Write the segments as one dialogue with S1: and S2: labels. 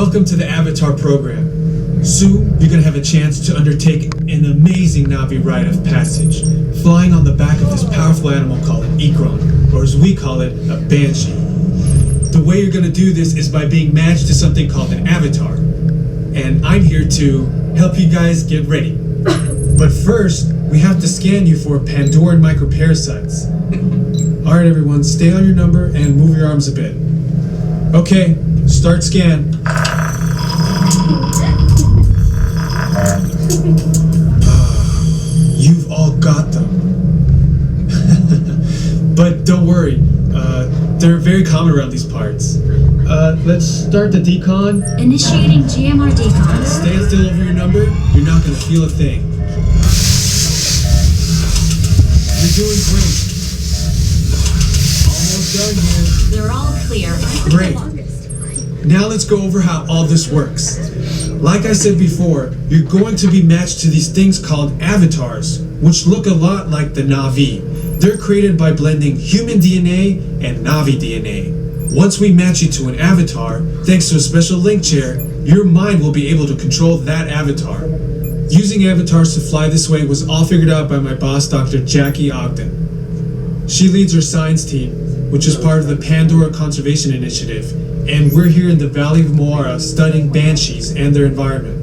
S1: Welcome to the Avatar program. Soon, you're going to have a chance to undertake an amazing Na'vi rite of passage, flying on the back of this powerful animal called an Ikron, or as we call it, a Banshee. The way you're going to do this is by being matched to something called an avatar. And I'm here to help you guys get ready. But first, we have to scan you for Pandoran microparasites. Alright everyone, stay on your number and move your arms a bit. Okay, start scan. You've all got them. But don't worry, they're very common around these parts. Let's start the decon.
S2: Initiating GMR decon.
S1: Stand still over your number, you're not gonna feel a thing. You're doing great. Almost done here.
S2: They're all clear.
S1: Great. Now let's go over how all this works. Like I said before, you're going to be matched to these things called avatars, which look a lot like the Na'vi. They're created by blending human DNA and Na'vi DNA. Once we match you to an avatar, thanks to a special link chair, your mind will be able to control that avatar. Using avatars to fly this way was all figured out by my boss, Dr. Jackie Ogden. She leads her science team, which is part of the Pandora Conservation Initiative, and we're here in the Valley of Moara studying banshees and their environment.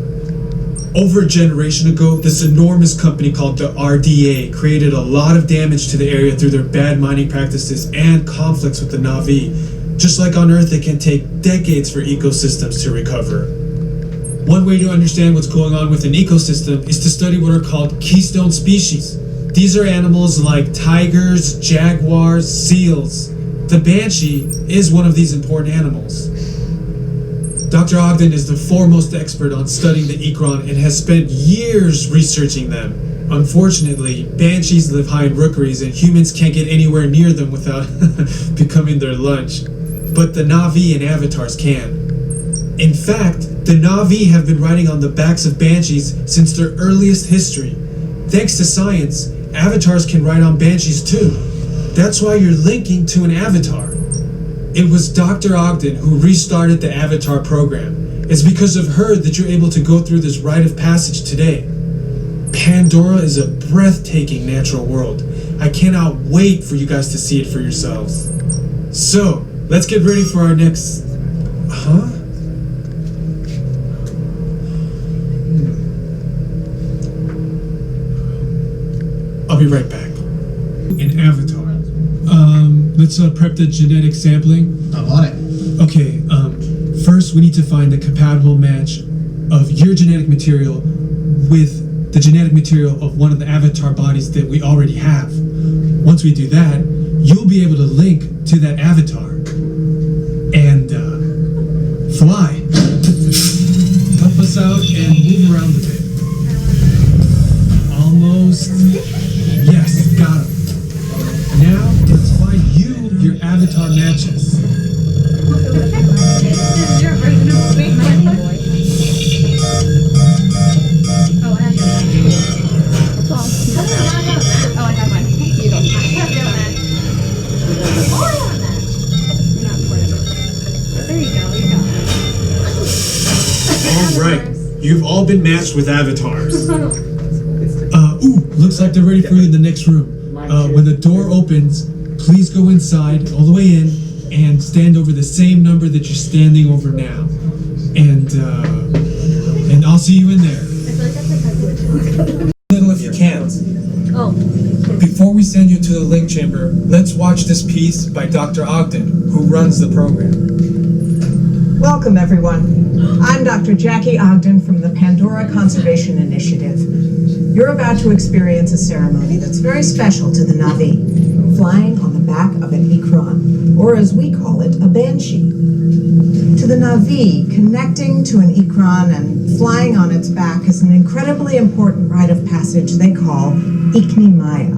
S1: Over a generation ago, this enormous company called the RDA created a lot of damage to the area through their bad mining practices and conflicts with the Na'vi. Just like on Earth, it can take decades for ecosystems to recover. One way to understand what's going on with an ecosystem is to study what are called keystone species. These are animals like tigers, jaguars, seals. The banshee is one of these important animals. Dr. Ogden is the foremost expert on studying the Ikron and has spent years researching them. Unfortunately, banshees live high in rookeries and humans can't get anywhere near them without becoming their lunch. But the Na'vi and avatars can. In fact, the Na'vi have been riding on the backs of banshees since their earliest history. Thanks to science, avatars can ride on banshees too. That's why you're linking to an avatar. It was Dr. Ogden who restarted the Avatar program. It's because of her that you're able to go through this rite of passage today. Pandora is a breathtaking natural world. I cannot wait for you guys to see it for yourselves. So, let's get ready for our next... Huh? I'll be right back. An avatar. Let's prep the genetic sampling.
S3: I'm on it.
S1: Okay, first we need to find the compatible match of your genetic material with the genetic material of one of the avatar bodies that we already have. Once we do that, you'll be able to link to that avatar and fly. Help us out and move around a bit. Almost. Yes, got him. Now, let's find your avatar matches. Alright, you've all been matched with avatars. Looks like they're ready for you in the next room. When the door opens, please go inside, all the way in, and stand over the same number that you're standing over now. And I'll see you in there. Little if you can't.
S2: Oh.
S1: Before we send you to the link chamber, let's watch this piece by Dr. Ogden, who runs the program.
S4: Welcome, everyone. I'm Dr. Jackie Ogden from the Pandora Conservation Initiative. You're about to experience a ceremony that's very special to the Na'vi, flying on the back of an Ikron, or as we call it, a banshee. To the Na'vi, connecting to an Ikron and flying on its back is an incredibly important rite of passage they call Ikni Maya.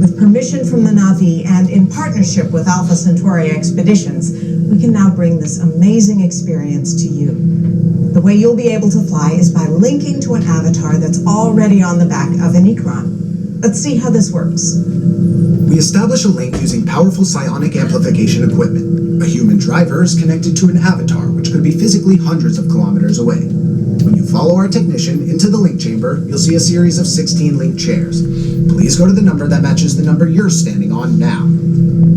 S4: With permission from the Na'vi and in partnership with Alpha Centauri Expeditions, we can now bring this amazing experience to you. The way you'll be able to fly is by linking to an avatar that's already on the back of an Ikron. Let's see how this works.
S3: We establish a link using powerful psionic amplification equipment. A human driver is connected to an avatar, which could be physically hundreds of kilometers away. When you follow our technician into the link chamber, you'll see a series of 16 link chairs. Please go to the number that matches the number you're standing on now.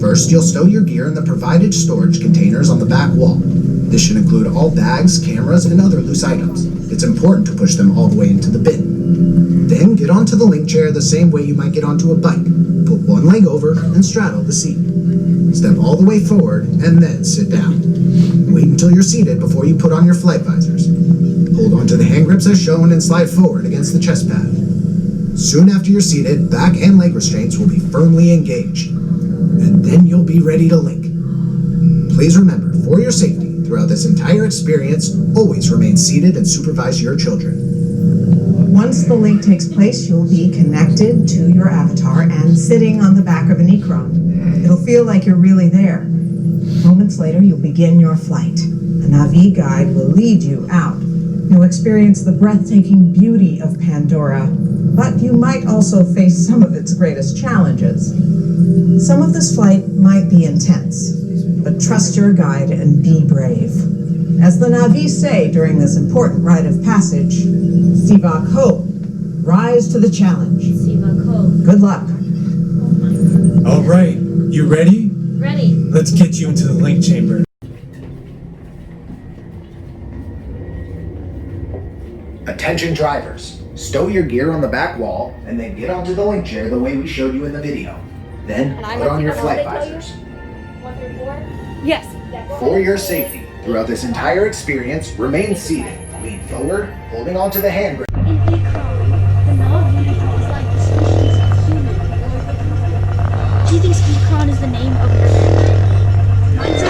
S3: First, you'll stow your gear in the provided storage containers on the back wall. This should include all bags, cameras, and other loose items. It's important to push them all the way into the bin. Then get onto the link chair the same way you might get onto a bike. Put one leg over and straddle the seat. Step all the way forward and then sit down. Wait until you're seated before you put on your flight visors. Hold onto the hand grips as shown and slide forward against the chest pad. Soon after you're seated, back and leg restraints will be firmly engaged. And then you'll be ready to link. Please remember, for your safety, throughout this entire experience, always remain seated and supervise your children.
S4: Once the link takes place, you'll be connected to your avatar and sitting on the back of an Ikron. It'll feel like you're really there. Moments later, you'll begin your flight. A Na'vi guide will lead you out. You'll experience the breathtaking beauty of Pandora, but you might also face some of its greatest challenges. Some of this flight might be intense, but trust your guide and be brave. As the Na'vi say during this important rite of passage, Sivak Ho, rise to the challenge.
S2: Sivak Ho.
S4: Good luck.
S1: All right, you ready?
S2: Ready.
S1: Let's get you into the link chamber.
S3: Attention drivers, stow your gear on the back wall and then get onto the link chair the way we showed you in the video. Then put on your flight visors.
S2: 1 through 4?
S5: Yes.
S3: For your safety, throughout this entire experience, remain seated. Lean forward, holding onto the hand grip.
S5: In Ikron, the Na'vi is like the species of human. She thinks Ikron is the name of her family. Mine's